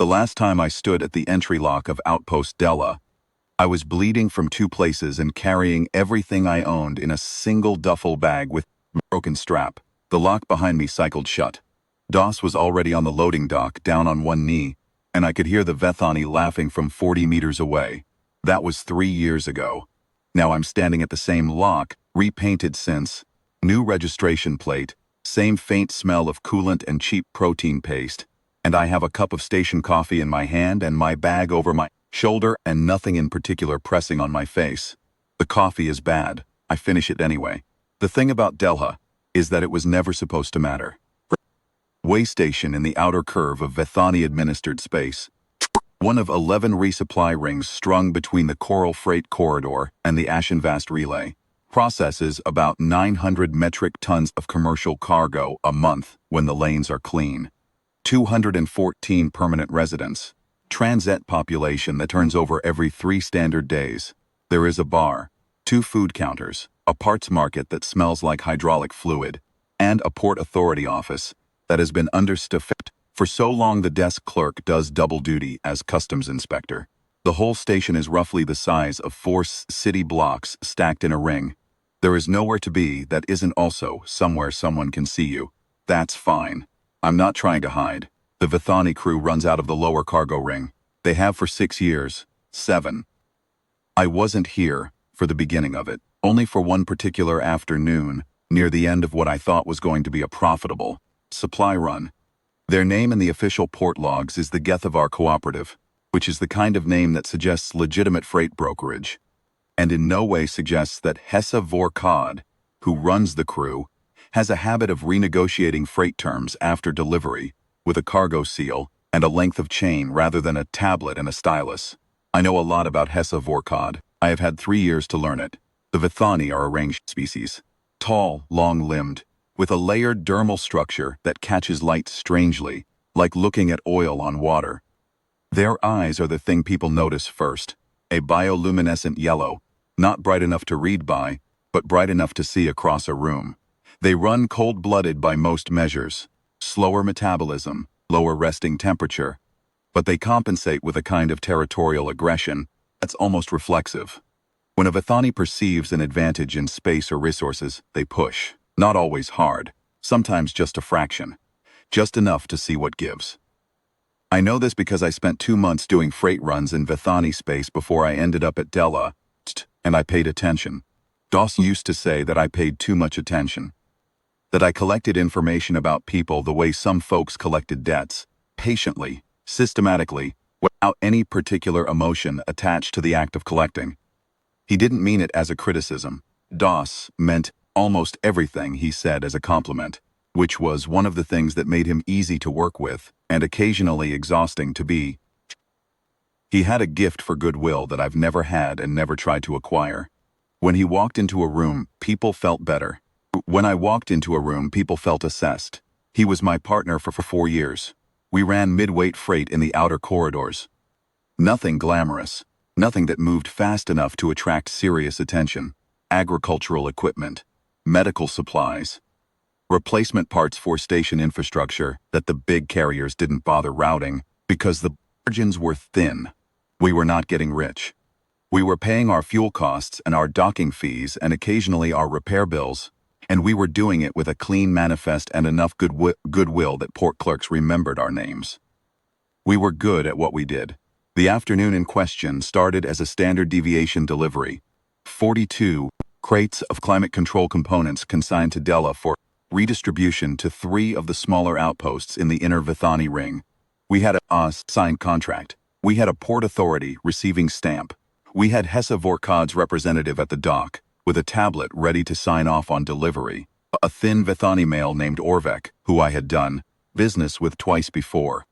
The last time I stood at the entry lock of Outpost Della, I was bleeding from two places and carrying everything I owned in a single duffel bag with a broken strap. The lock behind me cycled shut. Doss was already on the loading dock, down on one knee, and I could hear the Vethani laughing from 40 meters away. That was 3 years ago. Now I'm standing at the same lock, repainted since. New registration plate, same faint smell of coolant and cheap protein paste, and I have a cup of station coffee in my hand and my bag over my shoulder and nothing in particular pressing on my face. The coffee is bad. I finish it anyway. The thing about Delha is that it was never supposed to matter. Waystation in the outer curve of Vethani-administered space. One of 11 resupply rings strung between the Coral Freight Corridor and the Ashenvast Relay. Processes about 900 metric tons of commercial cargo a month when the lanes are clean. 214 permanent residents. Transit population that turns over every 3 standard days. There is a bar, 2 food counters, a parts market that smells like hydraulic fluid, and a port authority office that has been understaffed. For so long the desk clerk does double duty as customs inspector. The whole station is roughly the size of 4 city blocks stacked in a ring. There is nowhere to be that isn't also somewhere someone can see you. That's fine. I'm not trying to hide. The Vethani crew runs out of the lower cargo ring. They have for 6 years. 7. I wasn't here for the beginning of it, only for one particular afternoon, near the end of what I thought was going to be a profitable supply run. Their name in the official port logs is the Gethavar Cooperative, which is the kind of name that suggests legitimate freight brokerage, and in no way suggests that Gethavar Cooperative, who runs the crew, has a habit of renegotiating freight terms after delivery, with a cargo seal and a length of chain rather than a tablet and a stylus. I know a lot about Gethavar Cooperative. I have had 3 years to learn it. The Vethani are a ranged species. Tall, long-limbed, with a layered dermal structure that catches light strangely, like looking at oil on water. Their eyes are the thing people notice first, a bioluminescent yellow, not bright enough to read by, but bright enough to see across a room. They run cold-blooded by most measures, slower metabolism, lower resting temperature, but they compensate with a kind of territorial aggression that's almost reflexive. When a Vethani perceives an advantage in space or resources, they push. Not always hard, sometimes just a fraction, just enough to see what gives. I know this because I spent 2 months doing freight runs in Vethani space before I ended up at Della, and I paid attention. Doss used to say that I paid too much attention, that I collected information about people the way some folks collected debts, patiently, systematically, without any particular emotion attached to the act of collecting. He didn't mean it as a criticism. Doss meant almost everything he said as a compliment, which was one of the things that made him easy to work with and occasionally exhausting to be. He had a gift for goodwill that I've never had and never tried to acquire. When he walked into a room, people felt better. When I walked into a room, people felt assessed. He was my partner for 4 years. We ran mid-weight freight in the outer corridors. Nothing glamorous, nothing that moved fast enough to attract serious attention. Agricultural equipment, medical supplies, replacement parts for station infrastructure that the big carriers didn't bother routing because the margins were thin. We were not getting rich. We were paying our fuel costs and our docking fees and occasionally our repair bills, and we were doing it with a clean manifest and enough goodwill that port clerks remembered our names. We were good at what we did. The afternoon in question started as a standard deviation delivery. 42 crates of climate control components consigned to Della for redistribution to 3 of the smaller outposts in the inner Vethani ring. We had a signed contract. We had a port authority receiving stamp. We had Gethavar Cooperative representative at the dock, with a tablet ready to sign off on delivery. A thin Vethani male named Orvek, who I had done business with twice before,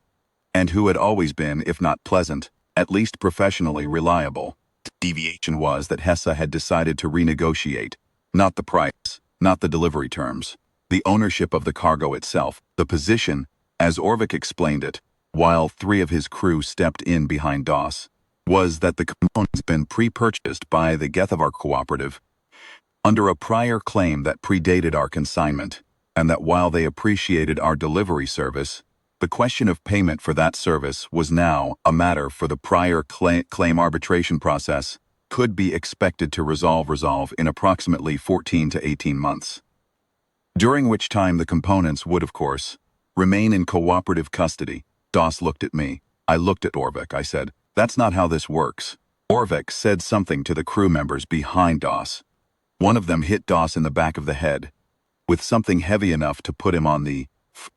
and who had always been, if not pleasant, at least professionally reliable. The deviation was that Hessa had decided to renegotiate, not the price, not the delivery terms, the ownership of the cargo itself. The position, as Orvik explained it, while 3 of his crew stepped in behind Doss, was that the components had been pre-purchased by the Gethavar Cooperative under a prior claim that predated our consignment, and that while they appreciated our delivery service, The question of payment for that service was now a matter for the prior claim arbitration process, could be expected to resolve in approximately 14 to 18 months. During which time the components would, of course, remain in cooperative custody. Doss looked at me. I looked at Orvik. I said, "That's not how this works." Orvik said something to the crew members behind Doss. One of them hit Doss in the back of the head with something heavy enough to put him on the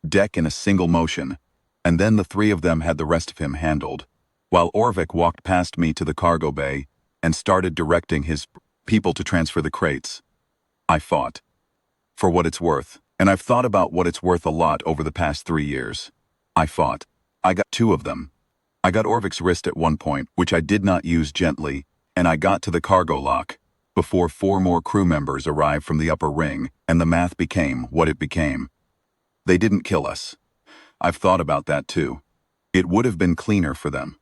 deck in a single motion, and then the three of them had the rest of him handled, while Orvik walked past me to the cargo bay and started directing his people to transfer the crates. I fought. For what it's worth, and I've thought about what it's worth a lot over the past 3 years. I fought. I got 2 of them. I got Orvik's wrist at one point, which I did not use gently, and I got to the cargo lock before 4 more crew members arrived from the upper ring, and the math became what it became. They didn't kill us. I've thought about that too. It would have been cleaner for them.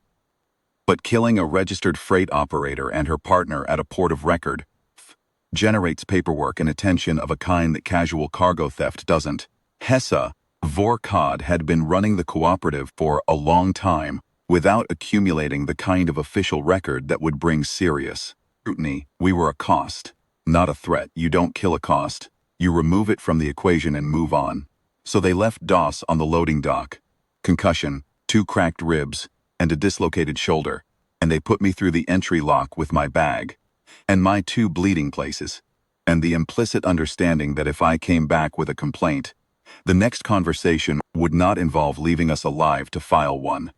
But killing a registered freight operator and her partner at a port of record generates paperwork and attention of a kind that casual cargo theft doesn't. Gethavar Cooperative had been running the cooperative for a long time without accumulating the kind of official record that would bring serious scrutiny. We were a cost, not a threat. You don't kill a cost. You remove it from the equation and move on. So they left Doss on the loading dock. Concussion, 2 cracked ribs, and a dislocated shoulder, and they put me through the entry lock with my bag and my 2 bleeding places, and the implicit understanding that if I came back with a complaint, the next conversation would not involve leaving us alive to file one.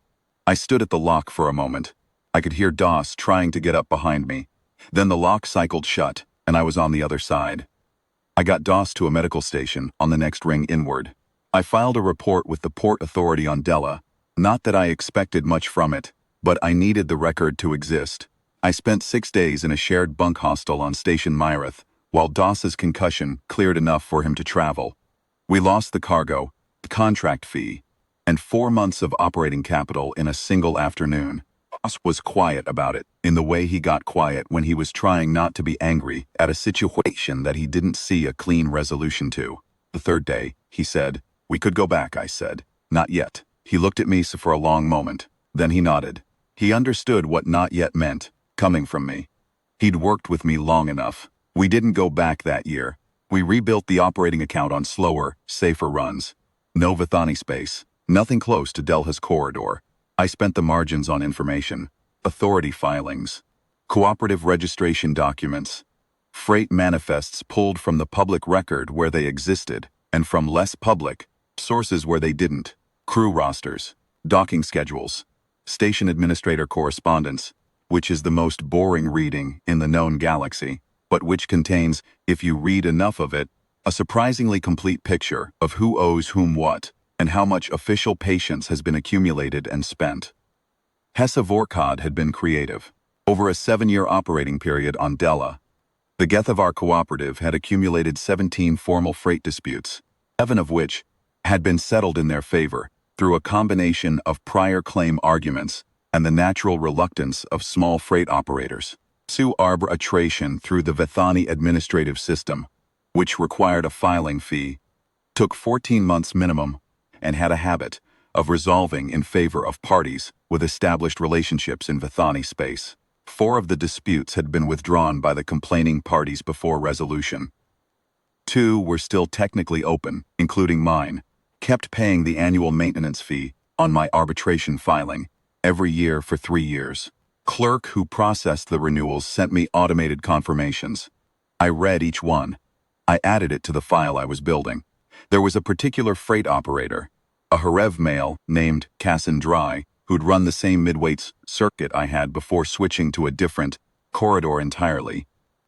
I stood at the lock for a moment. I could hear Doss trying to get up behind me. Then the lock cycled shut, and I was on the other side. I got Doss to a medical station on the next ring inward. I filed a report with the Port Authority on Della. Not that I expected much from it, but I needed the record to exist. I spent 6 days in a shared bunk hostel on Station Myrith, while Doss's concussion cleared enough for him to travel. We lost the cargo, the contract fee, and 4 months of operating capital in a single afternoon. Doss was quiet about it, in the way he got quiet when he was trying not to be angry at a situation that he didn't see a clean resolution to. The 3rd day, he said, "We could go back," I said. "Not yet." He looked at me for a long moment. Then he nodded. He understood what "not yet" meant, coming from me. He'd worked with me long enough. We didn't go back that year. We rebuilt the operating account on slower, safer runs. No Vethani space. Nothing close to Delha's corridor. I spent the margins on information, authority filings, cooperative registration documents, freight manifests pulled from the public record where they existed, and from less public sources where they didn't, crew rosters, docking schedules, station administrator correspondence, which is the most boring reading in the known galaxy, but which contains, if you read enough of it, a surprisingly complete picture of who owes whom what, and how much official patience has been accumulated and spent. Gethavar Cooperative had been creative. Over a 7-year operating period on Della, the Gethavar Cooperative had accumulated 17 formal freight disputes, 7 of which had been settled in their favor through a combination of prior claim arguments and the natural reluctance of small freight operators to pursue arbitration through the Vethani administrative system, which required a filing fee, took 14 months minimum, and had a habit of resolving in favor of parties with established relationships in Vethani space. 4 of the disputes had been withdrawn by the complaining parties before resolution. 2 were still technically open, including mine, kept paying the annual maintenance fee on my arbitration filing every year for 3 years. Clerk who processed the renewals sent me automated confirmations. I read each one. I added it to the file I was building. There was a particular freight operator, a Harev male named Cassandra, who'd run the same midweights circuit I had before switching to a different corridor entirely,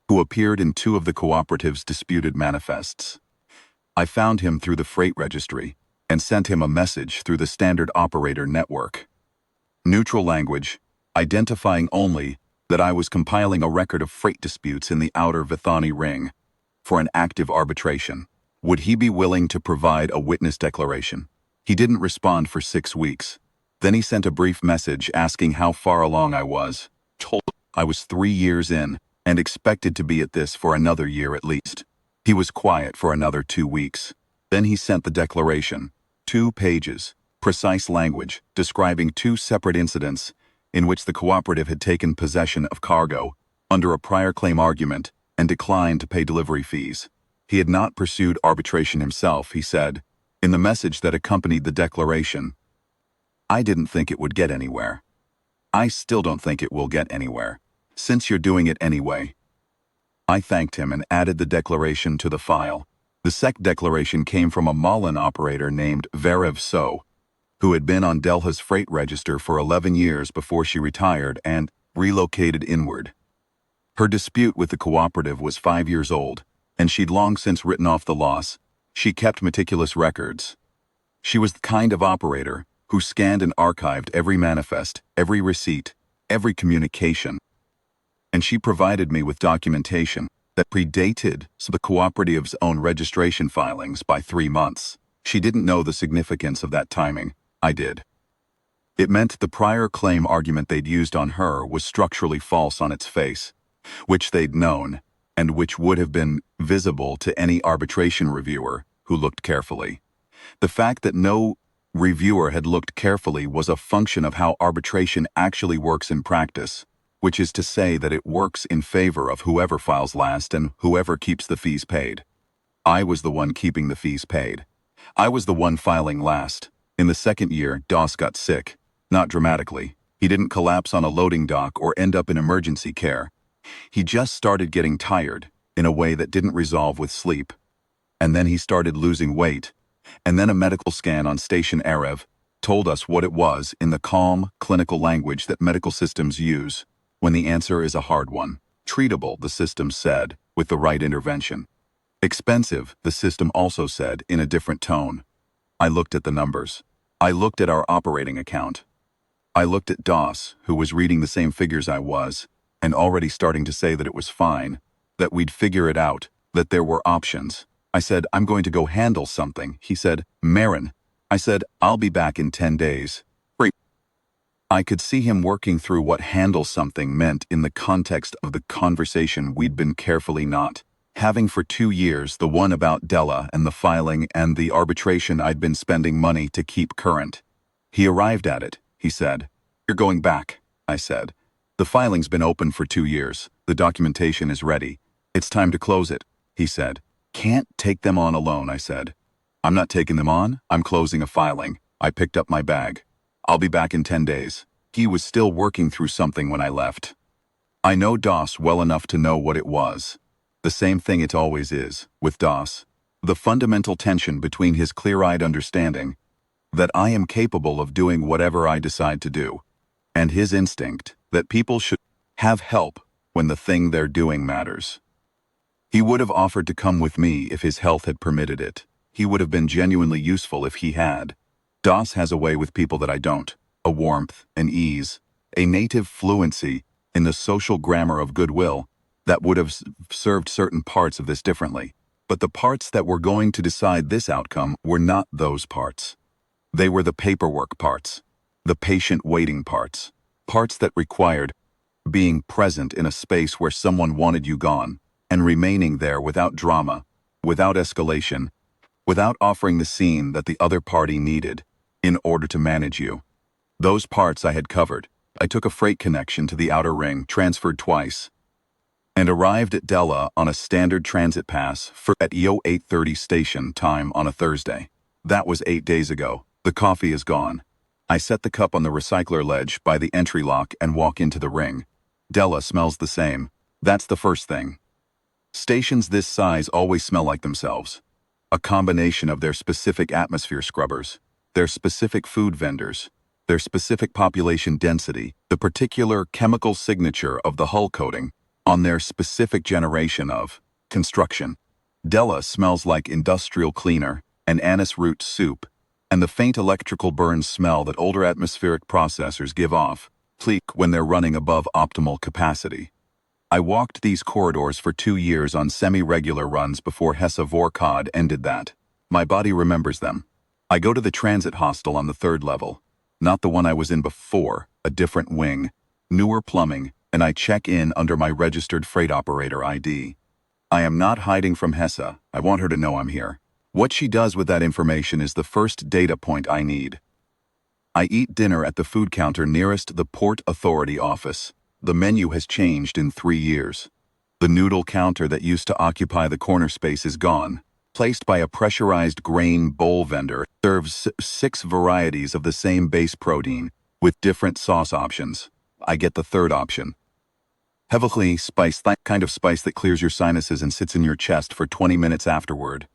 who appeared in 2 of the cooperative's disputed manifests. I found him through the freight registry and sent him a message through the standard operator network. Neutral language, identifying only that I was compiling a record of freight disputes in the outer Vethani ring for an active arbitration. Would he be willing to provide a witness declaration? He didn't respond for 6 weeks. Then he sent a brief message asking how far along I was. Told him I was 3 years in and expected to be at this for another year at least. He was quiet for another 2 weeks. Then he sent the declaration, 2 pages, Precise language, describing two separate incidents in which the cooperative had taken possession of cargo under a prior claim argument and declined to pay delivery fees. He had not pursued arbitration himself, he said, in the message that accompanied the declaration. I didn't think it would get anywhere. I still don't think it will get anywhere, since you're doing it anyway. I thanked him and added the declaration to the file. The SEC declaration came from a Malin operator named Verev, who had been on Delha's freight register for 11 years before she retired and relocated inward. Her dispute with the cooperative was 5 years old, and she'd long since written off the loss. She kept meticulous records. She was the kind of operator who scanned and archived every manifest, every receipt, every communication. And she provided me with documentation that predated the cooperative's own registration filings by 3 months. She didn't know the significance of that timing. I did. It meant the prior claim argument they'd used on her was structurally false on its face, which they'd known, and which would have been visible to any arbitration reviewer who looked carefully. The fact that no reviewer had looked carefully was a function of how arbitration actually works in practice, which is to say that it works in favor of whoever files last and whoever keeps the fees paid. I was the one keeping the fees paid. I was the one filing last. In the second year, Doss got sick. Not dramatically. He didn't collapse on a loading dock or end up in emergency care. He just started getting tired in a way that didn't resolve with sleep. And then he started losing weight. And then a medical scan on Station Erev told us what it was in the calm, clinical language that medical systems use when the answer is a hard one. Treatable, the system said, with the right intervention. Expensive, the system also said in a different tone. I looked at the numbers. I looked at our operating account. I looked at Doss, who was reading the same figures I was, and already starting to say that it was fine, that we'd figure it out, that there were options. I said, I'm going to go handle something. He said, Marin. I said, I'll be back in 10 days. I could see him working through what handle something meant in the context of the conversation we'd been carefully not having for 2 years, the one about Della and the filing and the arbitration I'd been spending money to keep current. He arrived at it, he said. You're going back, I said. The filing's been open for 2 years. The documentation is ready. It's time to close it, he said. Can't take them on alone, I said. I'm not taking them on. I'm closing a filing. I picked up my bag. I'll be back in 10 days. He was still working through something when I left. I know Doss well enough to know what it was. The same thing it always is, with Doss. The fundamental tension between his clear-eyed understanding that I am capable of doing whatever I decide to do, and his instinct that people should have help when the thing they're doing matters. He would have offered to come with me if his health had permitted it. He would have been genuinely useful if he had. Doss has a way with people that I don't. A warmth, an ease, a native fluency in the social grammar of goodwill that would have served certain parts of this differently. But the parts that were going to decide this outcome were not those parts. They were the paperwork parts, the patient waiting parts, parts that required being present in a space where someone wanted you gone, and remaining there without drama, without escalation, without offering the scene that the other party needed in order to manage you. Those parts I had covered. I took a freight connection to the outer ring, transferred twice, and arrived at Della on a standard transit pass at EO 8:30 station time on a Thursday. That was 8 days ago. The coffee is gone. I set the cup on the recycler ledge by the entry lock and walk into the ring. Della smells the same. That's the first thing. Stations this size always smell like themselves. A combination of their specific atmosphere scrubbers, their specific food vendors, their specific population density, the particular chemical signature of the hull coating on their specific generation of construction. Della smells like industrial cleaner and anise root soup, and the faint electrical burn smell that older atmospheric processors give off, pleak when they're running above optimal capacity. I walked these corridors for 2 years on semi-regular runs before Gethavar Cooperative ended that. My body remembers them. I go to the transit hostel on the 3rd level, not the one I was in before, a different wing, newer plumbing, and I check in under my registered freight operator ID. I am not hiding from Hessa. I want her to know I'm here. What she does with that information is the first data point I need. I eat dinner at the food counter nearest the Port Authority office. The menu has changed in 3 years. The noodle counter that used to occupy the corner space is gone. Placed by a pressurized grain bowl vendor, serves 6 varieties of the same base protein, with different sauce options. I get the third option. Heavily spiced, that kind of spice that clears your sinuses and sits in your chest for 20 minutes afterward.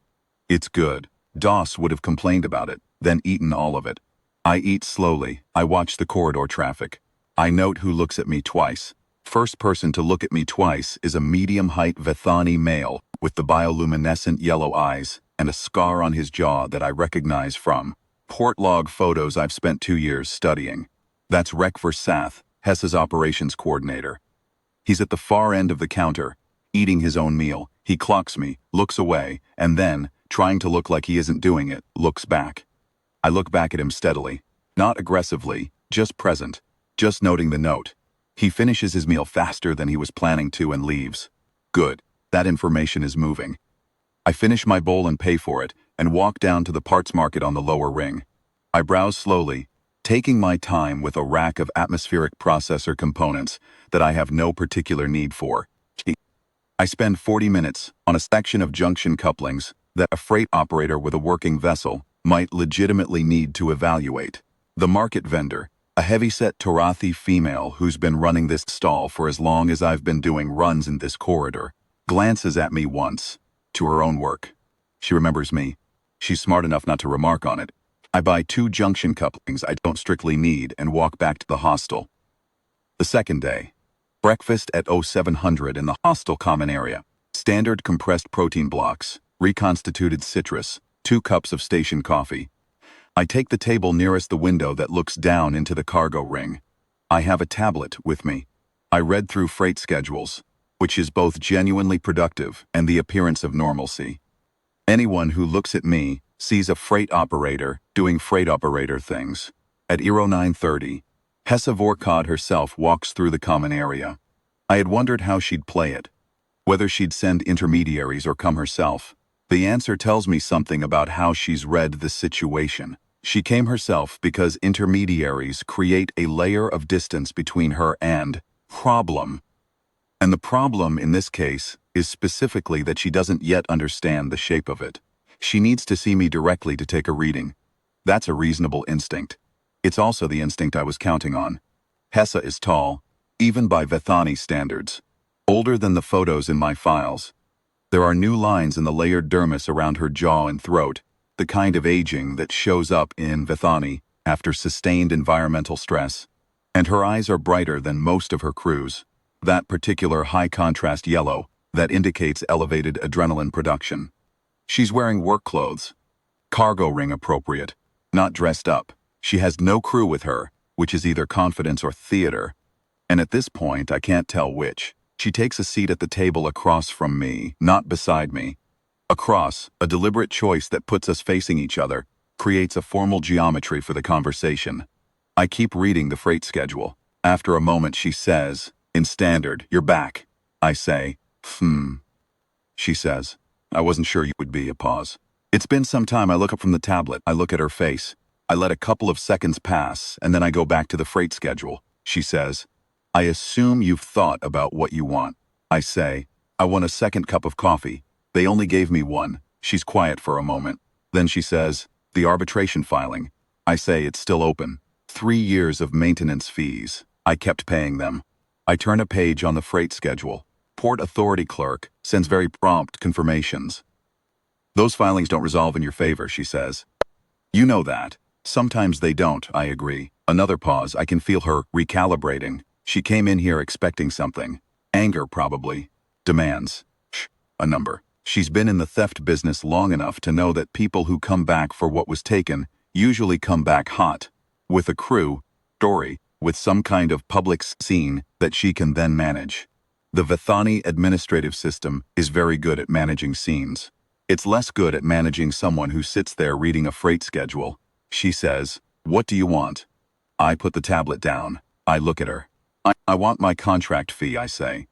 It's good. Doss would have complained about it, then eaten all of it. I eat slowly. I watch the corridor traffic. I note who looks at me twice. First person to look at me twice is a medium-height Vethani male with the bioluminescent yellow eyes and a scar on his jaw that I recognize from port log photos I've spent 2 years studying. That's Rek Versath, Hess's operations coordinator. He's at the far end of the counter, eating his own meal. He clocks me, looks away, and then, trying to look like he isn't doing it, looks back. I look back at him steadily, not aggressively, just present, just noting the note. He finishes his meal faster than he was planning to and leaves. Good, that information is moving. I finish my bowl and pay for it, and walk down to the parts market on the lower ring. I browse slowly, taking my time with a rack of atmospheric processor components that I have no particular need for. I spend 40 minutes on a section of junction couplings that a freight operator with a working vessel might legitimately need to evaluate. The market vendor, a heavyset Torathi female who's been running this stall for as long as I've been doing runs in this corridor, glances at me once, to her own work. She remembers me. She's smart enough not to remark on it. I buy 2 junction couplings I don't strictly need and walk back to the hostel. The second day. Breakfast at 0700 in the hostel common area. Standard compressed protein blocks, reconstituted citrus, 2 cups of station coffee. I take the table nearest the window that looks down into the cargo ring. I have a tablet with me. I read through freight schedules, which is both genuinely productive and the appearance of normalcy. Anyone who looks at me sees a freight operator doing freight operator things. At 0930, Hessa Vorkod herself walks through the common area. I had wondered how she'd play it, whether she'd send intermediaries or come herself. The answer tells me something about how she's read the situation. She came herself because intermediaries create a layer of distance between her and problem. And the problem in this case is specifically that she doesn't yet understand the shape of it. She needs to see me directly to take a reading. That's a reasonable instinct. It's also the instinct I was counting on. Hessa is tall, even by Vethani standards. Older than the photos in my files. There are new lines in the layered dermis around her jaw and throat, the kind of aging that shows up in Vethani after sustained environmental stress. And her eyes are brighter than most of her crew's. That particular high-contrast yellow that indicates elevated adrenaline production. She's wearing work clothes. Cargo ring appropriate, not dressed up. She has no crew with her, which is either confidence or theater. And at this point, I can't tell which. She takes a seat at the table across from me, not beside me. Across, a deliberate choice that puts us facing each other, creates a formal geometry for the conversation. I keep reading the freight schedule. After a moment she says, in standard, "You're back." I say, She says, "I wasn't sure you would be." A pause. It's been some time. I look up from the tablet. I look at her face. I let a couple of seconds pass, and then I go back to the freight schedule. She says, "I assume you've thought about what you want." I say, "I want a second cup of coffee. They only gave me one." She's quiet for a moment. Then she says, "The arbitration filing." I say, "It's still open. 3 years of maintenance fees. I kept paying them." I turn a page on the freight schedule. Port Authority clerk sends very prompt confirmations. "Those filings don't resolve in your favor," she says. "You know that." "Sometimes they don't," I agree. Another pause. I can feel her recalibrating. She came in here expecting something. Anger, probably. Demands. A number. She's been in the theft business long enough to know that people who come back for what was taken usually come back hot. With a crew, story, with some kind of public scene that she can then manage. The Vethani administrative system is very good at managing scenes. It's less good at managing someone who sits there reading a freight schedule. She says, "What do you want?" I put the tablet down. I look at her. I want my contract fee," I say.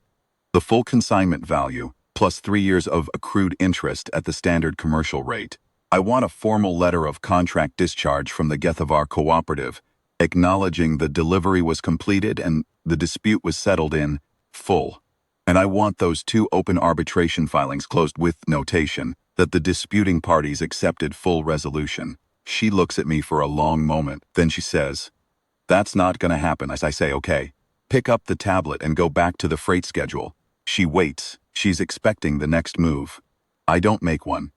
"The full consignment value, plus 3 years of accrued interest at the standard commercial rate. I want a formal letter of contract discharge from the Gethavar Cooperative acknowledging the delivery was completed and the dispute was settled in full. And I want those 2 open arbitration filings closed with notation that the disputing parties accepted full resolution. She looks at me for a long moment, then she says, "That's not gonna happen." As I say, "Okay. Pick up the tablet and go back to the freight schedule." She waits. She's expecting the next move. I don't make one.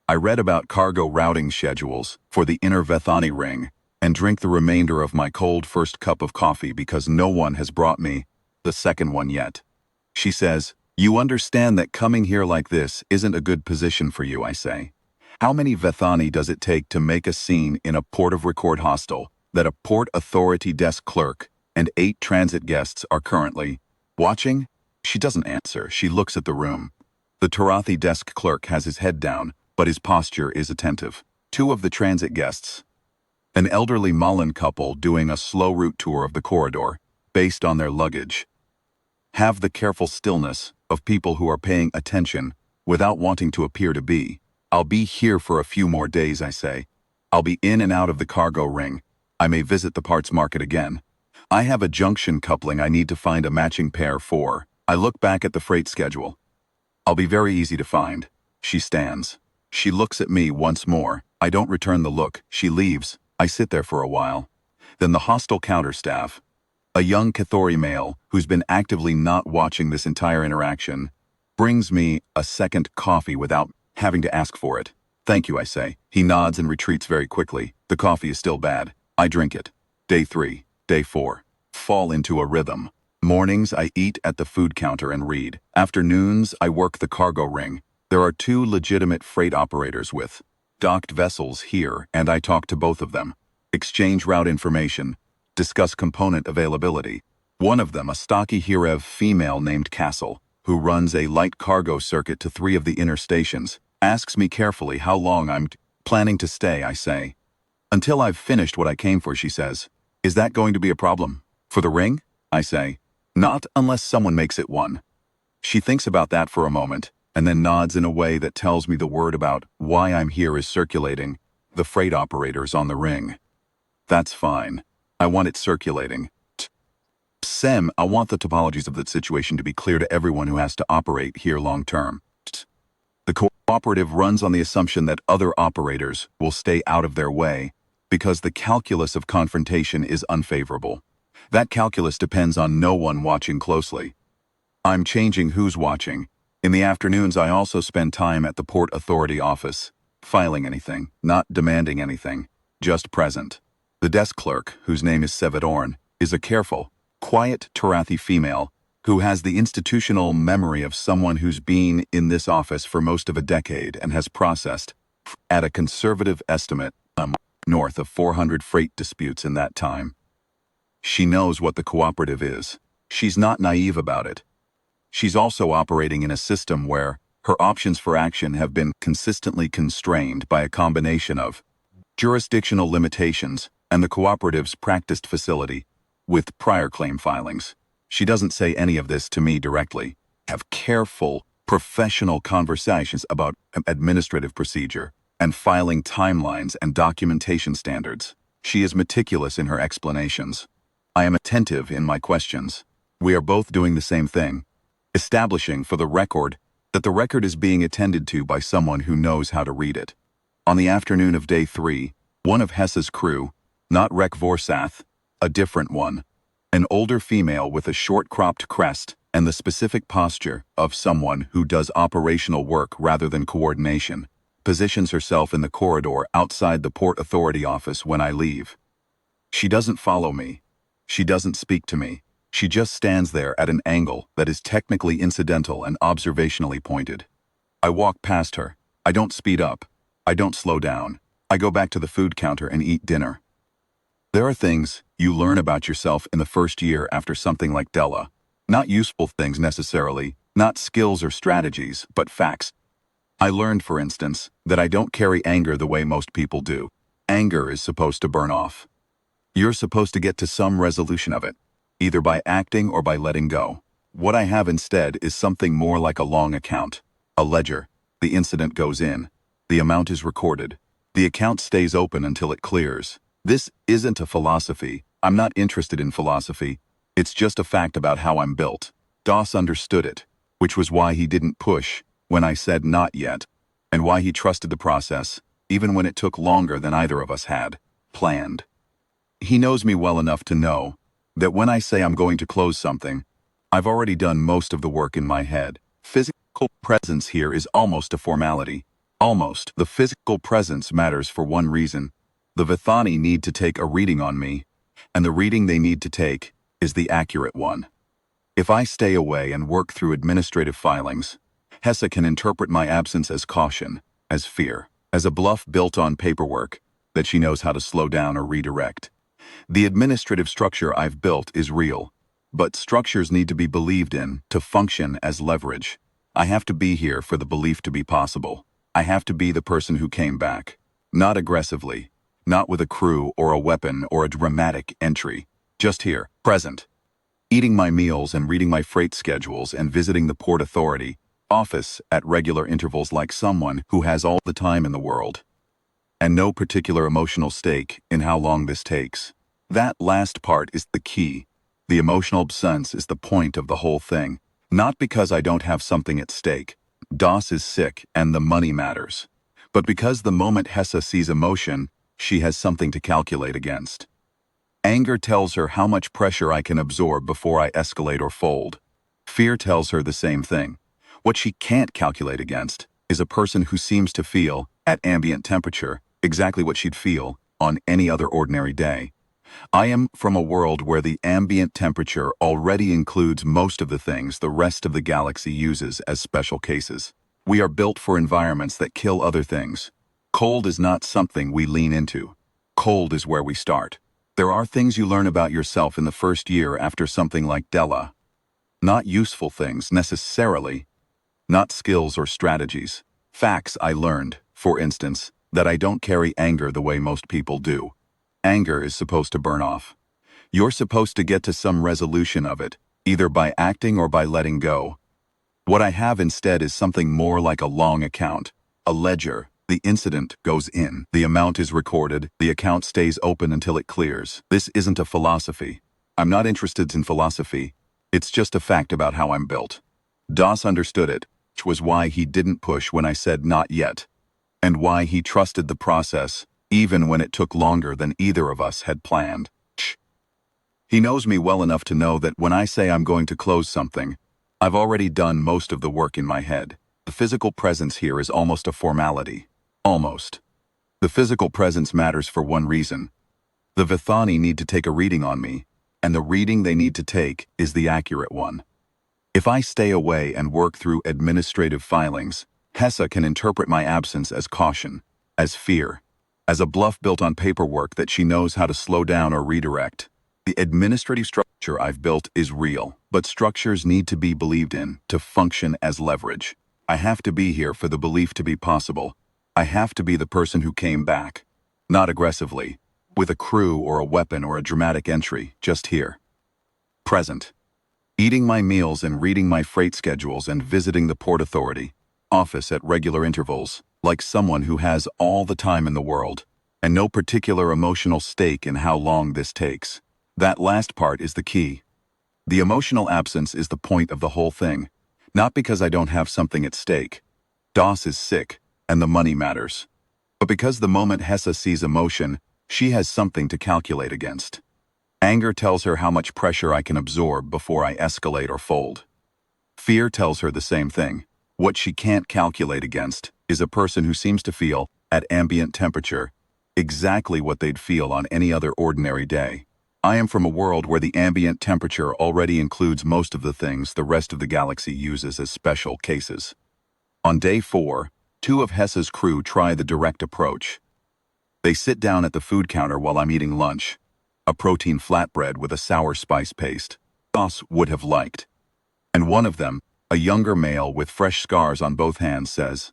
I read about cargo routing schedules for the inner Vethani ring and drink the remainder of my cold first cup of coffee because no one has brought me the second one yet. She says, "You understand that coming here like this isn't a good position for you," I say. "How many Vethani does it take to make a scene in a port of record hostel that a port authority desk clerk and 8 transit guests are currently watching?" She doesn't answer. She looks at the room. The Tarathi desk clerk has his head down, but his posture is attentive. 2 of the transit guests, an elderly Malin couple doing a slow route tour of the corridor, based on their luggage, have the careful stillness of people who are paying attention without wanting to appear to be. "I'll be here for a few more days," I say. "I'll be in and out of the cargo ring. I may visit the parts market again. I have a junction coupling I need to find a matching pair for." I look back at the freight schedule. "I'll be very easy to find." She stands. She looks at me once more. I don't return the look. She leaves. I sit there for a while. Then the hostel counter staff, a young Cathori male who's been actively not watching this entire interaction, brings me a second coffee without having to ask for it. "Thank you," I say. He nods and retreats very quickly. The coffee is still bad. I drink it. Day 3, day 4. Fall into a rhythm. Mornings I eat at the food counter and read. Afternoons I work the cargo ring. There are 2 legitimate freight operators with docked vessels here, and I talk to both of them, exchange route information, discuss component availability. One of them, a stocky Hirev female named Castle, who runs a light cargo circuit to 3 of the inner stations, asks me carefully how long I'm planning to stay. I say, "Until I've finished what I came for," she says. "Is that going to be a problem? For the ring?" I say, "Not unless someone makes it one." She thinks about that for a moment, and then nods in a way that tells me the word about why I'm here is circulating. The freight operators on the ring. That's fine. I want it circulating. Sem, I want the topologies of the situation to be clear to everyone who has to operate here long term. The cooperative runs on the assumption that other operators will stay out of their way because the calculus of confrontation is unfavorable. That calculus depends on no one watching closely. I'm changing who's watching. In the afternoons, I also spend time at the Port Authority office, filing anything, not demanding anything, just present. The desk clerk, whose name is Sevedorn, is a careful, quiet Tarathi female who has the institutional memory of someone who's been in this office for most of a decade and has processed, at a conservative estimate, north of 400 freight disputes in that time. She knows what the cooperative is. She's not naive about it. She's also operating in a system where her options for action have been consistently constrained by a combination of jurisdictional limitations and the cooperative's practiced facility with prior claim filings. She doesn't say any of this to me directly. Have careful, professional conversations about administrative procedure and filing timelines and documentation standards. She is meticulous in her explanations. I am attentive in my questions. We are both doing the same thing, establishing for the record that the record is being attended to by someone who knows how to read it. On the afternoon of day 3, one of Hessa's crew, not Rek Vorsath, a different one, an older female with a short-cropped crest and the specific posture of someone who does operational work rather than coordination, positions herself in the corridor outside the Port Authority office when I leave. She doesn't follow me. She doesn't speak to me. She just stands there at an angle that is technically incidental and observationally pointed. I walk past her. I don't speed up. I don't slow down. I go back to the food counter and eat dinner. There are things you learn about yourself in the first year after something like Della. Not useful things necessarily, not skills or strategies, but facts. I learned, for instance, that I don't carry anger the way most people do. Anger is supposed to burn off. You're supposed to get to some resolution of it, either by acting or by letting go. What I have instead is something more like a long account, a ledger. The incident goes in. The amount is recorded. The account stays open until it clears. This isn't a philosophy. I'm not interested in philosophy. It's just a fact about how I'm built. Doss understood it, which was why he didn't push when I said not yet, and why he trusted the process, even when it took longer than either of us had planned. He knows me well enough to know that when I say I'm going to close something, I've already done most of the work in my head. Physical presence here is almost a formality. Almost. The physical presence matters for one reason. The Vethani need to take a reading on me, and the reading they need to take is the accurate one. If I stay away and work through administrative filings, Hessa can interpret my absence as caution, as fear, as a bluff built on paperwork that she knows how to slow down or redirect. The administrative structure I've built is real, but structures need to be believed in to function as leverage. I have to be here for the belief to be possible. I have to be the person who came back. Not aggressively, not with a crew or a weapon or a dramatic entry. Just here, present. Eating my meals and reading my freight schedules and visiting the Port Authority office at regular intervals like someone who has all the time in the world. And no particular emotional stake in how long this takes. That last part is the key. The emotional absence is the point of the whole thing. Not because I don't have something at stake. Doss is sick and the money matters. But because the moment Hessa sees emotion, she has something to calculate against. Anger tells her how much pressure I can absorb before I escalate or fold. Fear tells her the same thing. What she can't calculate against is a person who seems to feel, at ambient temperature, exactly what she'd feel on any other ordinary day. I am from a world where the ambient temperature already includes most of the things the rest of the galaxy uses as special cases. We are built for environments that kill other things. Cold is not something we lean into. Cold is where we start. There are things you learn about yourself in the first year after something like Della. Not useful things, necessarily. Not skills or strategies. Facts I learned, for instance, that I don't carry anger the way most people do. Anger is supposed to burn off. You're supposed to get to some resolution of it, either by acting or by letting go. What I have instead is something more like a long account, a ledger. The incident goes in, the amount is recorded, the account stays open until it clears. This isn't a philosophy. I'm not interested in philosophy. It's just a fact about how I'm built. Doss understood it, which was why he didn't push when I said not yet, and why he trusted the process, even when it took longer than either of us had planned. He knows me well enough to know that when I say I'm going to close something, I've already done most of the work in my head. The physical presence here is almost a formality. Almost. The physical presence matters for one reason. The Vethani need to take a reading on me, and the reading they need to take is the accurate one. If I stay away and work through administrative filings, Hessa can interpret my absence as caution, as fear, as a bluff built on paperwork that she knows how to slow down or redirect. The administrative structure I've built is real, but structures need to be believed in to function as leverage. I have to be here for the belief to be possible. I have to be the person who came back. Not aggressively, with a crew or a weapon or a dramatic entry, just here. Present. Eating my meals and reading my freight schedules and visiting the Port Authority office at regular intervals, like someone who has all the time in the world, and no particular emotional stake in how long this takes. That last part is the key. The emotional absence is the point of the whole thing, not because I don't have something at stake. Doss is sick, and the money matters. But because the moment Hessa sees emotion, she has something to calculate against. Anger tells her how much pressure I can absorb before I escalate or fold. Fear tells her the same thing. What she can't calculate against is a person who seems to feel, at ambient temperature, exactly what they'd feel on any other ordinary day. I am from a world where the ambient temperature already includes most of the things the rest of the galaxy uses as special cases. On day 4, 2 of Hessa's crew try the direct approach. They sit down at the food counter while I'm eating lunch. A protein flatbread with a sour spice paste. Doss would have liked. And one of them, a younger male with fresh scars on both hands, says,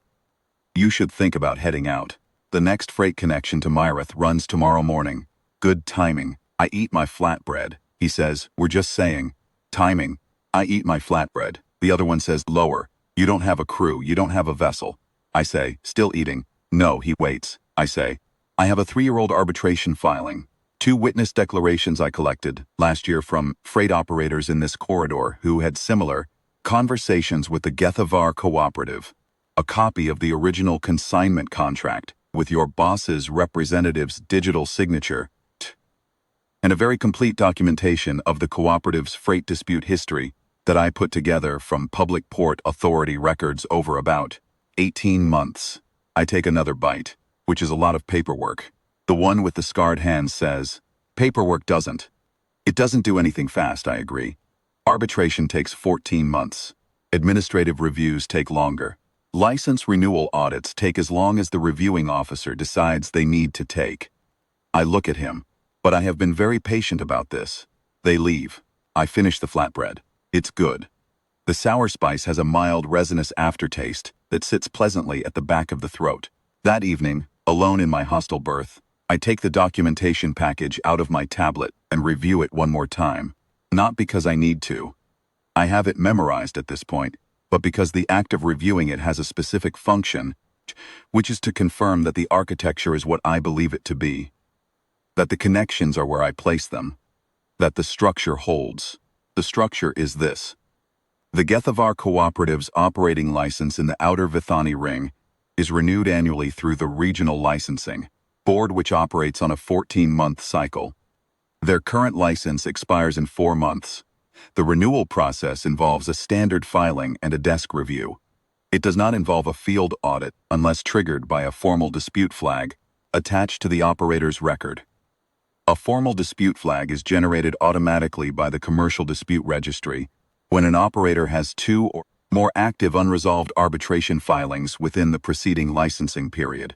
"You should think about heading out. The next freight connection to Myrith runs tomorrow morning. Good timing. I eat my flatbread." He says, "We're just saying. Timing. I eat my flatbread." The other one says, "Lower. You don't have a crew. You don't have a vessel." I say, "Still eating." "No," he waits. I say, I have a 3-year-old arbitration filing, 2 witness declarations I collected last year from freight operators in this corridor who had similar conversations with the Gethavar Cooperative, a copy of the original consignment contract with your boss's representative's digital signature, and a very complete documentation of the cooperative's freight dispute history that I put together from Public Port Authority records over about 18 months. I take another bite, which is a lot of paperwork. The one with the scarred hand says, paperwork doesn't. It doesn't do anything fast, I agree. Arbitration takes 14 months. Administrative reviews take longer. License renewal audits take as long as the reviewing officer decides they need to take. I look at him, but I have been very patient about this. They leave. I finish the flatbread. It's good. The sour spice has a mild resinous aftertaste that sits pleasantly at the back of the throat. That evening, alone in my hostel berth, I take the documentation package out of my tablet and review it one more time. Not because I need to. I have it memorized at this point, but because the act of reviewing it has a specific function, which is to confirm that the architecture is what I believe it to be, that the connections are where I place them, that the structure holds. The structure is this. The Gethavar Cooperative's operating license in the outer Vethani ring is renewed annually through the Regional Licensing Board, which operates on a 14-month cycle. Their current license expires in 4 months. The renewal process involves a standard filing and a desk review. It does not involve a field audit unless triggered by a formal dispute flag attached to the operator's record. A formal dispute flag is generated automatically by the Commercial Dispute Registry when an operator has 2 or more active unresolved arbitration filings within the preceding licensing period.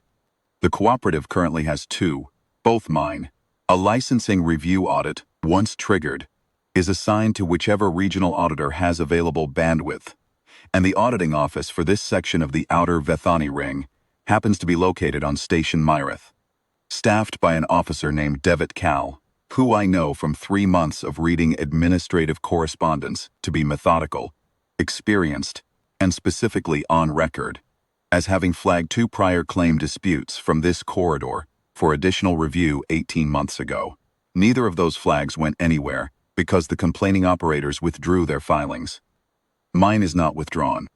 The cooperative currently has 2, both mine. A licensing review audit, once triggered, is assigned to whichever regional auditor has available bandwidth, and the auditing office for this section of the outer Vethani ring happens to be located on Station Myrith, staffed by an officer named Devet Cal, who I know from 3 months of reading administrative correspondence to be methodical, experienced, and specifically on record, as having flagged 2 prior claim disputes from this corridor for additional review 18 months ago. Neither of those flags went anywhere because the complaining operators withdrew their filings. Mine is not withdrawn.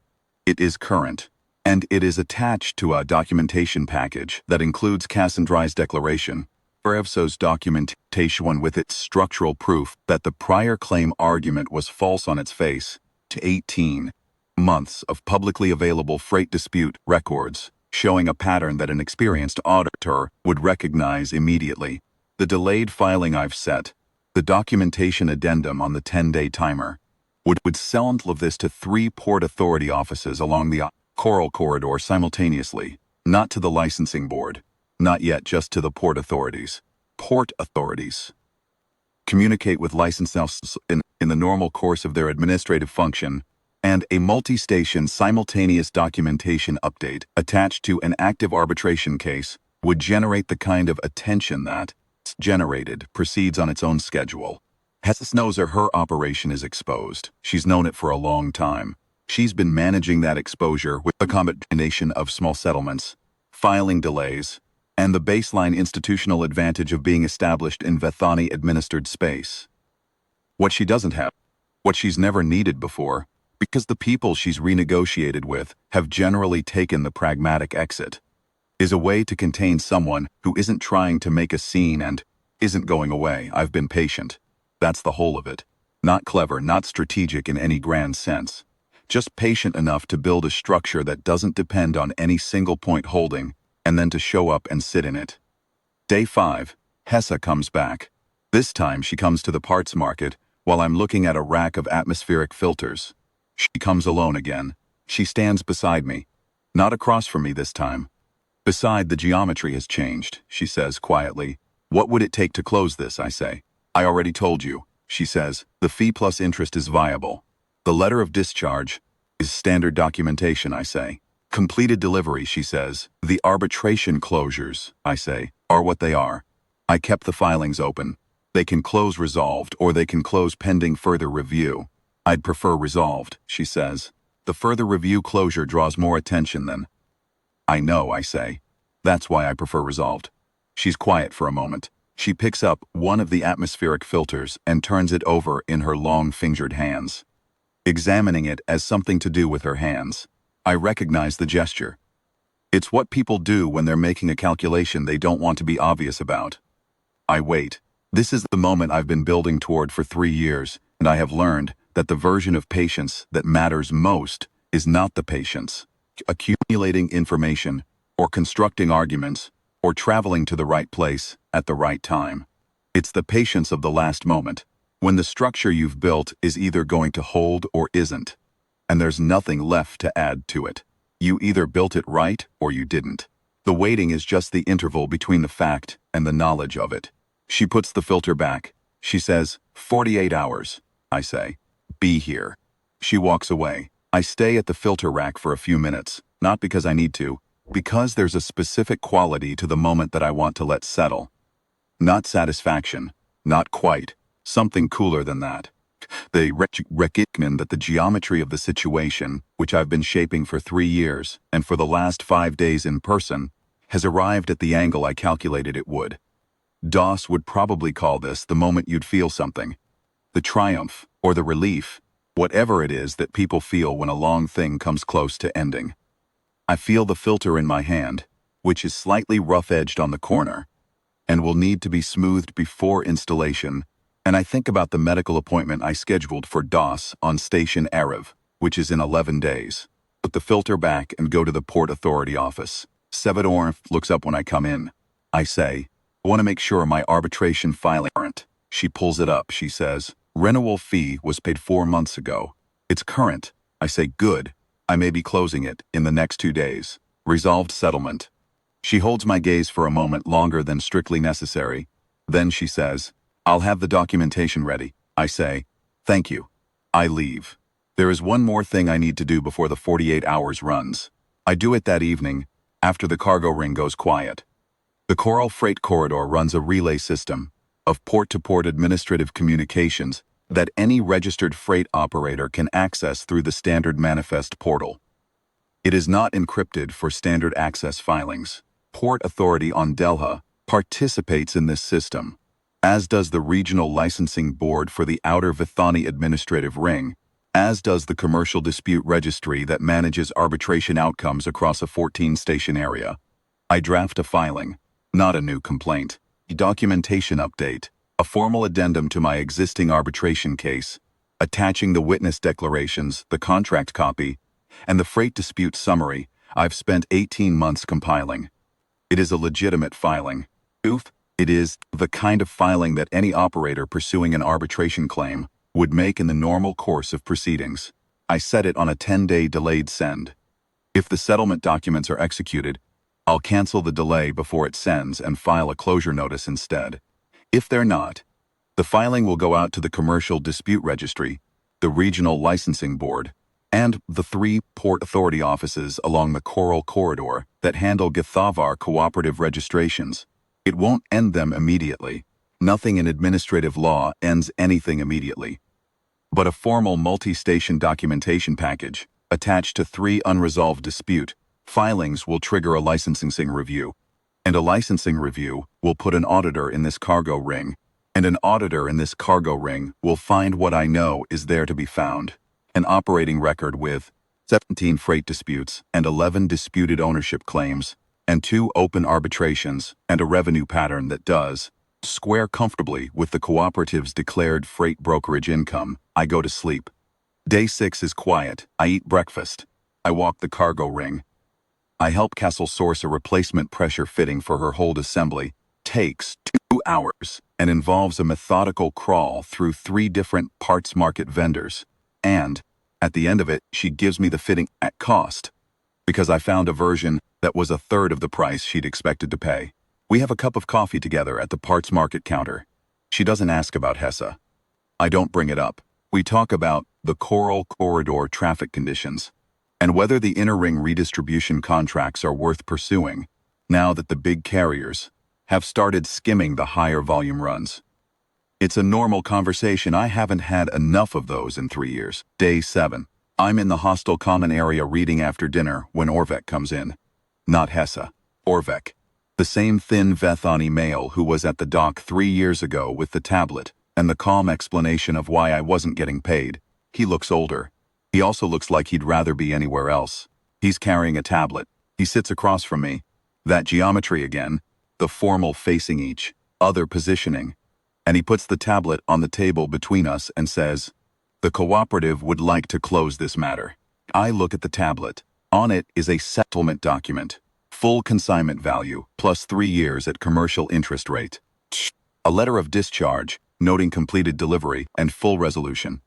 It is current, and it is attached to a documentation package that includes Cassandri's declaration, Erevso's documentation with its structural proof that the prior claim argument was false on its face, to 18 months of publicly available freight dispute records, showing a pattern that an experienced auditor would recognize immediately. The delayed filing I've set, the documentation addendum on the 10-day timer, would send of this to 3 Port Authority offices along the Coral Corridor simultaneously, not to the licensing board, not yet, just to the port authorities. Port authorities communicate with licensed in the normal course of their administrative function, and a multi-station simultaneous documentation update attached to an active arbitration case would generate the kind of attention that, generated, proceeds on its own schedule. Hess knows her operation is exposed. She's known it for a long time. She's been managing that exposure with a combination of small settlements, filing delays, and the baseline institutional advantage of being established in Vethani-administered space. What she doesn't have, what she's never needed before, because the people she's renegotiated with have generally taken the pragmatic exit, is a way to contain someone who isn't trying to make a scene and isn't going away. I've been patient. That's the whole of it. Not clever, not strategic in any grand sense. Just patient enough to build a structure that doesn't depend on any single point holding, and then to show up and sit in it. Day 5, Hessa comes back. This time she comes to the parts market while I'm looking at a rack of atmospheric filters. She comes alone again. She stands beside me. Not across from me this time. Beside, the geometry has changed, she says quietly. What would it take to close this, I say. I already told you, she says. The fee plus interest is viable. The letter of discharge is standard documentation, I say. Completed delivery, she says. The arbitration closures, I say, are what they are. I kept the filings open. They can close resolved, or they can close pending further review. I'd prefer resolved, she says. The further review closure draws more attention than... I know, I say. That's why I prefer resolved. She's quiet for a moment. She picks up one of the atmospheric filters and turns it over in her long-fingered hands, examining it as something to do with her hands. I recognize the gesture. It's what people do when they're making a calculation they don't want to be obvious about. I wait. This is the moment I've been building toward for 3 years, and I have learned that the version of patience that matters most is not the patience, accumulating information, or constructing arguments, or traveling to the right place at the right time. It's the patience of the last moment, when the structure you've built is either going to hold or isn't, and there's nothing left to add to it. You either built it right or you didn't. The waiting is just the interval between the fact and the knowledge of it. She puts the filter back. She says, 48 hours. I say, be here. She walks away. I stay at the filter rack for a few minutes, not because I need to, because there's a specific quality to the moment that I want to let settle. Not satisfaction, not quite, something cooler than that. The recognition that the geometry of the situation, which I've been shaping for 3 years, and for the last 5 days in person, has arrived at the angle I calculated it would. Doss would probably call this the moment you'd feel something. The triumph, or the relief, whatever it is that people feel when a long thing comes close to ending. I feel the filter in my hand, which is slightly rough-edged on the corner, and will need to be smoothed before installation, and I think about the medical appointment I scheduled for Doss on Station Erev, which is in 11 days. Put the filter back and go to the Port Authority office. Sevador looks up when I come in. I say, I want to make sure my arbitration filing current. She pulls it up. She says, renewal fee was paid 4 months ago. It's current. I say, good. I may be closing it in the next 2 days. Resolved settlement. She holds my gaze for a moment longer than strictly necessary. Then she says, I'll have the documentation ready. I say, thank you. I leave. There is one more thing I need to do before the 48 hours runs. I do it that evening, after the cargo ring goes quiet. The Coral Freight Corridor runs a relay system of port-to-port administrative communications that any registered freight operator can access through the standard manifest portal. It is not encrypted for standard access filings. Port Authority on Delha participates in this system, as does the Regional Licensing Board for the Outer Vethani Administrative Ring, as does the Commercial Dispute Registry that manages arbitration outcomes across a 14-station area. I draft a filing, not a new complaint, a documentation update, a formal addendum to my existing arbitration case, attaching the witness declarations, the contract copy, and the freight dispute summary I've spent 18 months compiling. It is a legitimate filing. It is the kind of filing that any operator pursuing an arbitration claim would make in the normal course of proceedings. I set it on a 10-day delayed send. If the settlement documents are executed, I'll cancel the delay before it sends and file a closure notice instead. If they're not, the filing will go out to the Commercial Dispute Registry, the Regional Licensing Board, and the 3 Port Authority offices along the Coral Corridor that handle Gethavar Cooperative registrations. It won't end them immediately. Nothing in administrative law ends anything immediately. But a formal multi-station documentation package, attached to 3 unresolved dispute filings, will trigger a licensing review. And a licensing review will put an auditor in this cargo ring. And an auditor in this cargo ring will find what I know is there to be found. An operating record with 17 freight disputes and 11 disputed ownership claims, and 2 open arbitrations, and a revenue pattern that does square comfortably with the cooperative's declared freight brokerage income. I go to sleep. Day 6 is quiet. I eat breakfast. I walk the cargo ring. I help Castle source a replacement pressure fitting for her hold assembly. Takes 2 hours and involves a methodical crawl through 3 different parts market vendors. And, at the end of it, she gives me the fitting at cost, because I found a version that was 1/3 of the price she'd expected to pay. We have a cup of coffee together at the parts market counter. She doesn't ask about Hessa. I don't bring it up. We talk about the Coral Corridor traffic conditions, and whether the inner ring redistribution contracts are worth pursuing, now that the big carriers have started skimming the higher volume runs. It's a normal conversation. I haven't had enough of those in 3 years. Day 7. I'm in the hostel common area reading after dinner when Orvek comes in. Not Hessa. Orvek. The same thin Vethani male who was at the dock 3 years ago with the tablet and the calm explanation of why I wasn't getting paid. He looks older. He also looks like he'd rather be anywhere else. He's carrying a tablet. He sits across from me. That geometry again, the formal facing each other positioning. And he puts the tablet on the table between us and says, "The cooperative would like to close this matter." I look at the tablet. On it is a settlement document. Full consignment value, plus 3 years at commercial interest rate. A letter of discharge, noting completed delivery and full resolution.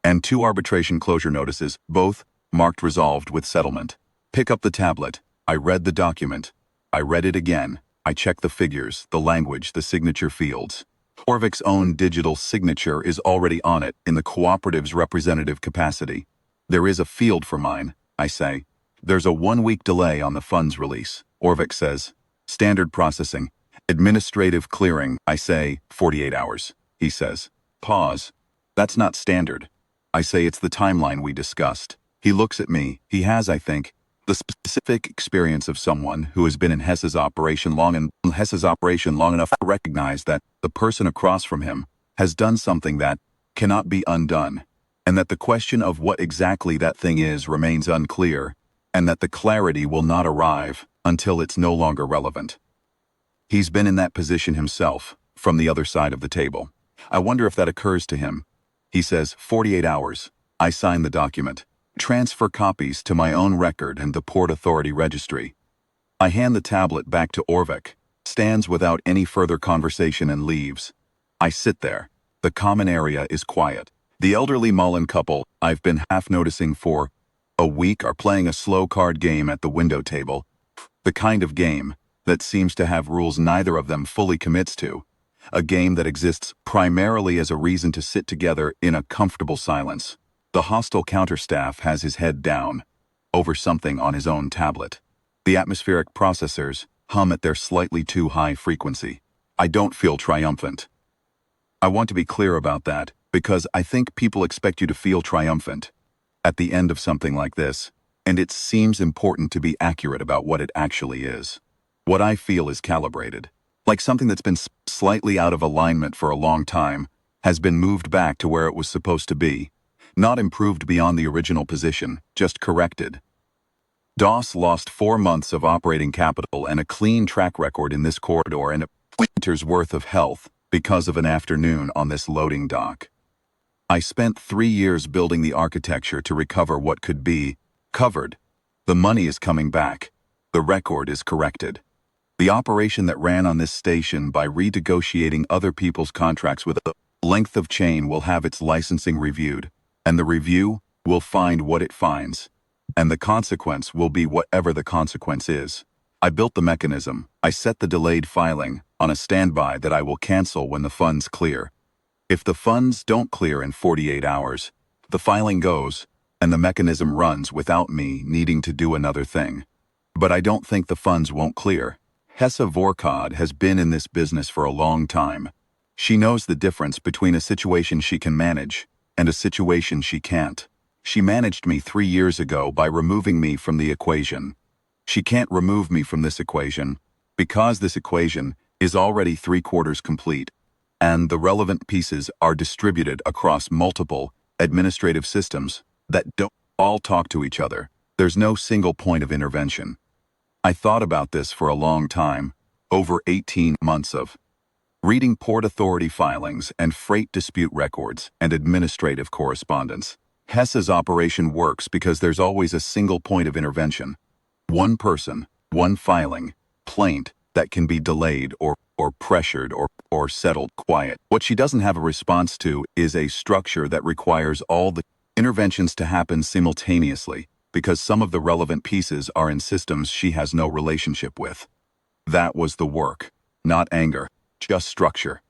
And 2 arbitration closure notices, both marked resolved with settlement. Pick up the tablet. I read the document. I read it again. I check the figures, the language, the signature fields. Orvik's own digital signature is already on it in the cooperative's representative capacity. There is a field for mine, I say. There's a 1-week delay on the funds release, Orvik says. Standard processing. Administrative clearing, I say, 48 hours. He says. Pause. That's not standard. I say it's the timeline we discussed. He looks at me. He has, I think, the specific experience of someone who has been in Hess's operation long enough to recognize that the person across from him has done something that cannot be undone, and that the question of what exactly that thing is remains unclear, and that the clarity will not arrive until it's no longer relevant. He's been in that position himself, from the other side of the table. I wonder if that occurs to him. He says, 48 hours. I sign the document. Transfer copies to my own record and the Port Authority registry. I hand the tablet back to Orvik, stands without any further conversation and leaves. I sit there. The common area is quiet. The elderly Mullen couple I've been half noticing for a week are playing a slow card game at the window table. The kind of game that seems to have rules neither of them fully commits to. A game that exists primarily as a reason to sit together in a comfortable silence. The hostile counterstaff has his head down, over something on his own tablet. The atmospheric processors hum at their slightly too high frequency. I don't feel triumphant. I want to be clear about that, because I think people expect you to feel triumphant at the end of something like this, and it seems important to be accurate about what it actually is. What I feel is calibrated, like something that's been slightly out of alignment for a long time, has been moved back to where it was supposed to be. Not improved beyond the original position, just corrected. DOS lost 4 months of operating capital and a clean track record in this corridor and a winter's worth of health because of an afternoon on this loading dock. I spent 3 years building the architecture to recover what could be covered. The money is coming back. The record is corrected. The operation that ran on this station by renegotiating other people's contracts with a length of chain will have its licensing reviewed. And the review will find what it finds. And the consequence will be whatever the consequence is. I built the mechanism. I set the delayed filing on a standby that I will cancel when the funds clear. If the funds don't clear in 48 hours, the filing goes, and the mechanism runs without me needing to do another thing. But I don't think the funds won't clear. Hessa Vorkod has been in this business for a long time. She knows the difference between a situation she can manage and a situation she can't. She managed me 3 years ago by removing me from the equation. She can't remove me from this equation because this equation is already 3/4 complete, and the relevant pieces are distributed across multiple administrative systems that don't all talk to each other. There's no single point of intervention. I thought about this for a long time, over 18 months of reading Port Authority filings and freight dispute records and administrative correspondence. Hess's operation works because there's always a single point of intervention. One person, one filing, plaint that can be delayed or pressured or settled quiet. What she doesn't have a response to is a structure that requires all the interventions to happen simultaneously because some of the relevant pieces are in systems she has no relationship with. That was the work, not anger. Just structure.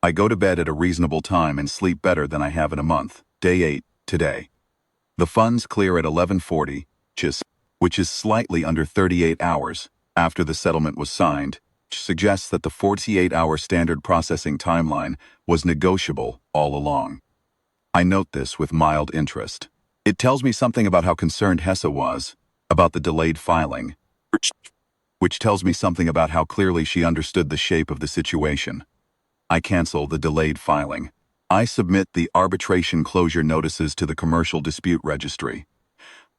I go to bed at a reasonable time and sleep better than I have in a month. Day 8, today. The funds clear at 11:40, which is slightly under 38 hours after the settlement was signed, which suggests that the 48-hour standard processing timeline was negotiable all along. I note this with mild interest. It tells me something about how concerned Hessa was about the delayed filing, which tells me something about how clearly she understood the shape of the situation. I cancel the delayed filing. I submit the arbitration closure notices to the commercial dispute registry.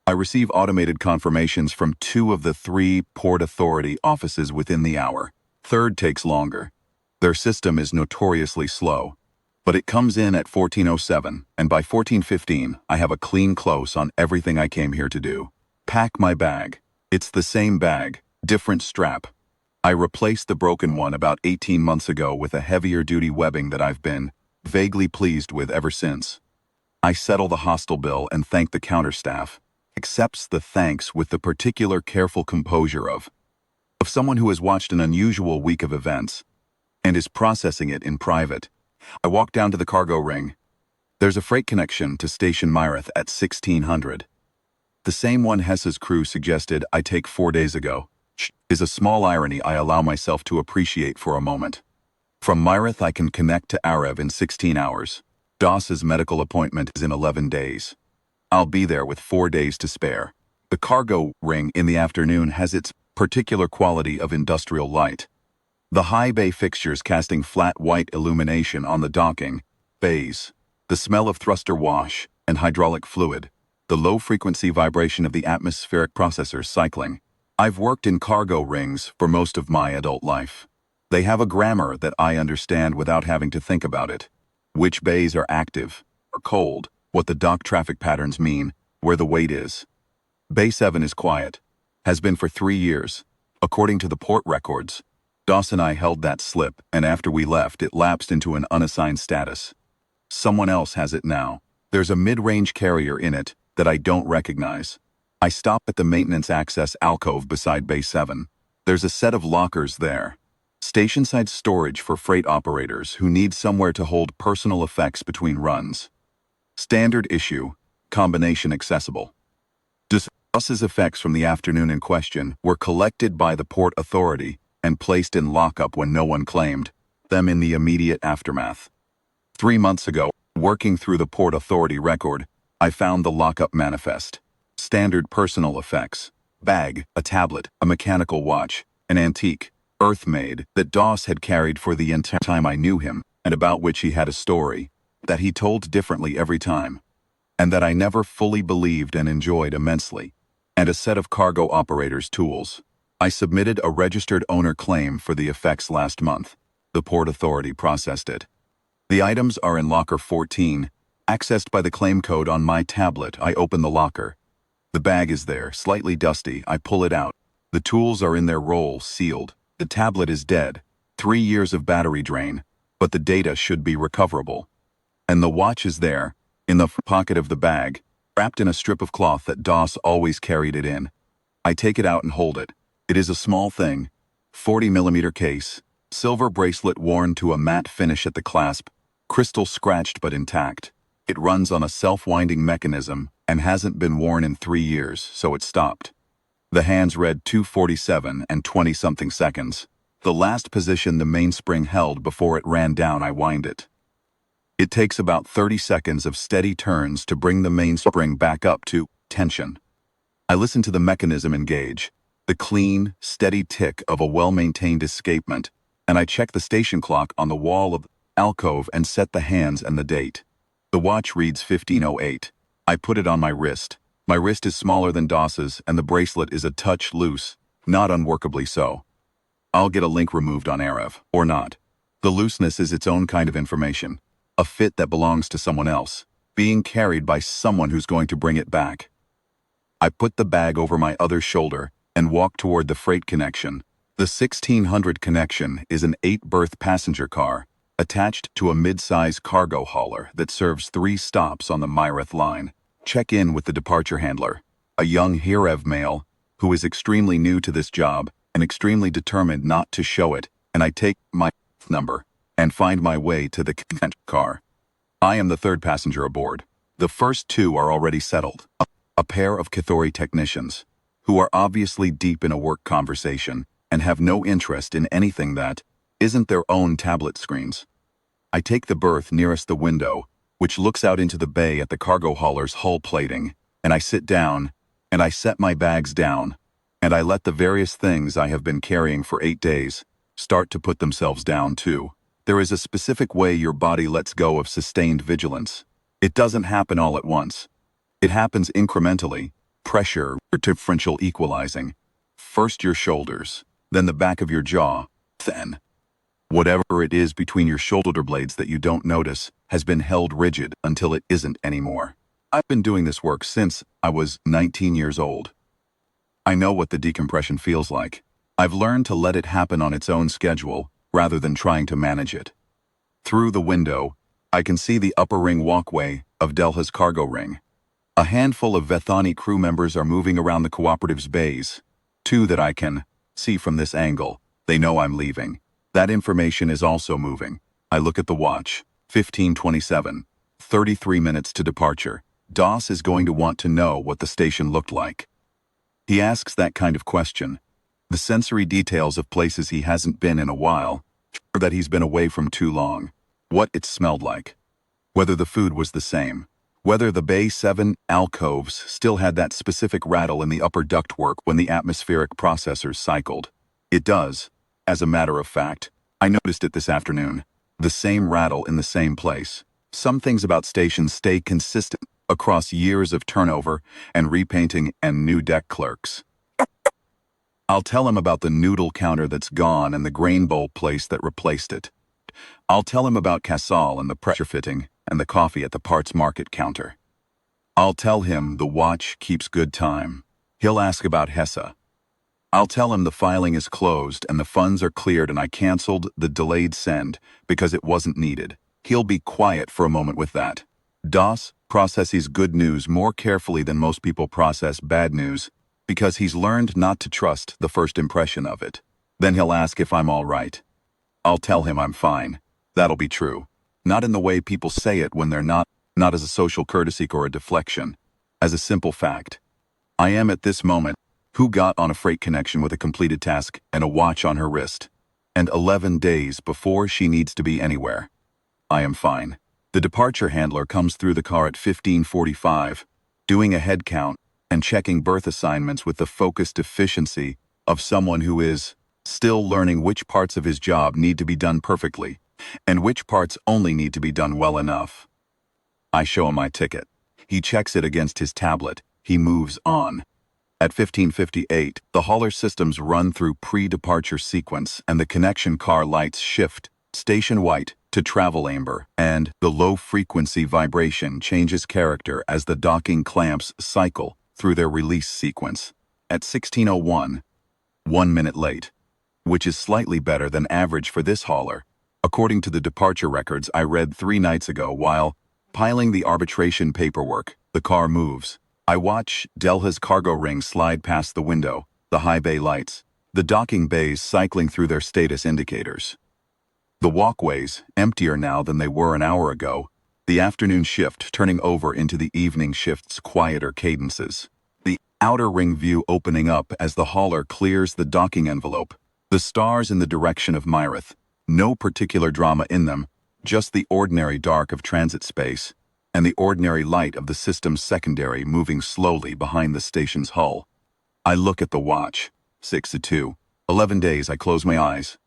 I receive automated confirmations from 2 of the 3 Port Authority offices within the hour. Third takes longer. Their system is notoriously slow. But it comes in at 14:07, and by 14:15, I have a clean close on everything I came here to do. Pack my bag. It's the same bag, different strap. I replaced the broken one about 18 months ago with a heavier-duty webbing that I've been vaguely pleased with ever since. I settle the hostel bill and thank the counter staff. Accepts the thanks with the particular careful composure of someone who has watched an unusual week of events and is processing it in private. I walk down to the cargo ring. There's a freight connection to Station Myrith at 1600. The same one Hess's crew suggested I take 4 days ago. Is a small irony I allow myself to appreciate for a moment. From Myrith I can connect to Arev in 16 hours. Doss's medical appointment is in 11 days. I'll be there with 4 days to spare. The cargo ring in the afternoon has its particular quality of industrial light. The high bay fixtures casting flat white illumination on the docking bays, the smell of thruster wash and hydraulic fluid, the low-frequency vibration of the atmospheric processors cycling. I've worked in cargo rings for most of my adult life. They have a grammar that I understand without having to think about it. Which bays are active or cold, what the dock traffic patterns mean, where the weight is. Bay 7 is quiet, has been for 3 years. According to the port records, Doss and I held that slip, and after we left, it lapsed into an unassigned status. Someone else has it now. There's a mid-range carrier in it that I don't recognize. I stop at the maintenance access alcove beside Bay 7. There's a set of lockers there. Station-side storage for freight operators who need somewhere to hold personal effects between runs. Standard issue, combination accessible. Doss's effects from the afternoon in question were collected by the Port Authority and placed in lockup when no one claimed them in the immediate aftermath. 3 months ago, working through the Port Authority record, I found the lockup manifest. Standard personal effects. Bag, a tablet, a mechanical watch, an antique, Earth-made, that Doss had carried for the entire time I knew him, and about which he had a story that he told differently every time, and that I never fully believed and enjoyed immensely, and a set of cargo operators' tools. I submitted a registered owner claim for the effects last month. The Port Authority processed it. The items are in locker 14, accessed by the claim code on my tablet. I open the locker. The bag is there, slightly dusty. I pull it out. The tools are in their roll, sealed. The tablet is dead. 3 years of battery drain, but the data should be recoverable. And the watch is there, in the pocket of the bag, wrapped in a strip of cloth that Doss always carried it in. I take it out and hold it. It is a small thing, 40mm case, silver bracelet worn to a matte finish at the clasp, crystal scratched but intact. It runs on a self-winding mechanism and hasn't been worn in 3 years, so it stopped. The hands read 2:47 and 20-something seconds. The last position the mainspring held before it ran down. I wind it. It takes about 30 seconds of steady turns to bring the mainspring back up to tension. I listen to the mechanism engage, the clean, steady tick of a well-maintained escapement, and I check the station clock on the wall of the alcove and set the hands and the date. The watch reads 15:08. I put it on my wrist. My wrist is smaller than Doss's, and the bracelet is a touch loose, not unworkably so. I'll get a link removed on Arev, or not. The looseness is its own kind of information. A fit that belongs to someone else, being carried by someone who's going to bring it back. I put the bag over my other shoulder and walk toward the freight connection. The 1600 connection is an 8-berth passenger car attached to a mid-size cargo hauler that serves 3 stops on the Myrith line. Check in with the departure handler, a young Hirev male who is extremely new to this job and extremely determined not to show it, and I take my number and find my way to the car. I am the 3rd passenger aboard. The first 2 are already settled. A pair of Cathori technicians, who are obviously deep in a work conversation and have no interest in anything that isn't their own tablet screens. I take the berth nearest the window, which looks out into the bay at the cargo hauler's hull plating, and I sit down, and I set my bags down, And I let the various things I have been carrying for 8 days start to put themselves down too. There is a specific way your body lets go of sustained vigilance. It doesn't happen all at once. It happens incrementally, pressure, differential equalizing. First your shoulders, then the back of your jaw, then whatever it is between your shoulder blades that you don't notice has been held rigid until it isn't anymore. I've been doing this work since I was 19 years old. I know what the decompression feels like. I've learned to let it happen on its own schedule rather than trying to manage it. Through the window, I can see the upper ring walkway of Delha's cargo ring. A handful of Vethani crew members are moving around the Cooperative's bays. 2 that I can see from this angle. They know I'm leaving. That information is also moving. I look at the watch. 15:27. 33 minutes to departure. Doss is going to want to know what the station looked like. He asks that kind of question. The sensory details of places he hasn't been in a while, or that he's been away from too long. What it smelled like. Whether the food was the same. Whether the Bay 7 alcoves still had that specific rattle in the upper ductwork when the atmospheric processors cycled. It does. As a matter of fact, I noticed it this afternoon. The same rattle in the same place. Some things about stations stay consistent across years of turnover and repainting and new deck clerks. I'll tell him about the noodle counter that's gone and the grain bowl place that replaced it. I'll tell him about Casal and the pressure fitting and the coffee at the parts market counter. I'll tell him the watch keeps good time. He'll ask about Hessa. I'll tell him the filing is closed and the funds are cleared and I canceled the delayed send because it wasn't needed. He'll be quiet for a moment with that. Doss processes good news more carefully than most people process bad news because he's learned not to trust the first impression of it. Then he'll ask if I'm all right. I'll tell him I'm fine. That'll be true. Not in the way people say it when they're not as a social courtesy or a deflection. As a simple fact. I am at this moment who got on a freight connection with a completed task and a watch on her wrist. And 11 days before she needs to be anywhere. I am fine. The departure handler comes through the car at 15:45, doing a head count and checking berth assignments with the focused efficiency of someone who is still learning which parts of his job need to be done perfectly and which parts only need to be done well enough. I show him my ticket. He checks it against his tablet. He moves on. At 15:58, the hauler systems run through pre-departure sequence and the connection car lights shift, station white to travel amber, and the low-frequency vibration changes character as the docking clamps cycle through their release sequence. At 16:01, 1 minute late, which is slightly better than average for this hauler, according to the departure records I read 3 nights ago while piling the arbitration paperwork. The car moves. I watch Delha's cargo ring slide past the window, the high bay lights, the docking bays cycling through their status indicators. The walkways, emptier now than they were an hour ago, the afternoon shift turning over into the evening shift's quieter cadences. The outer ring view opening up as the hauler clears the docking envelope. The stars in the direction of Myrith. No particular drama in them, just the ordinary dark of transit space, and the ordinary light of the system's secondary moving slowly behind the station's hull. I look at the watch. 6:02. 11 days. I close my eyes.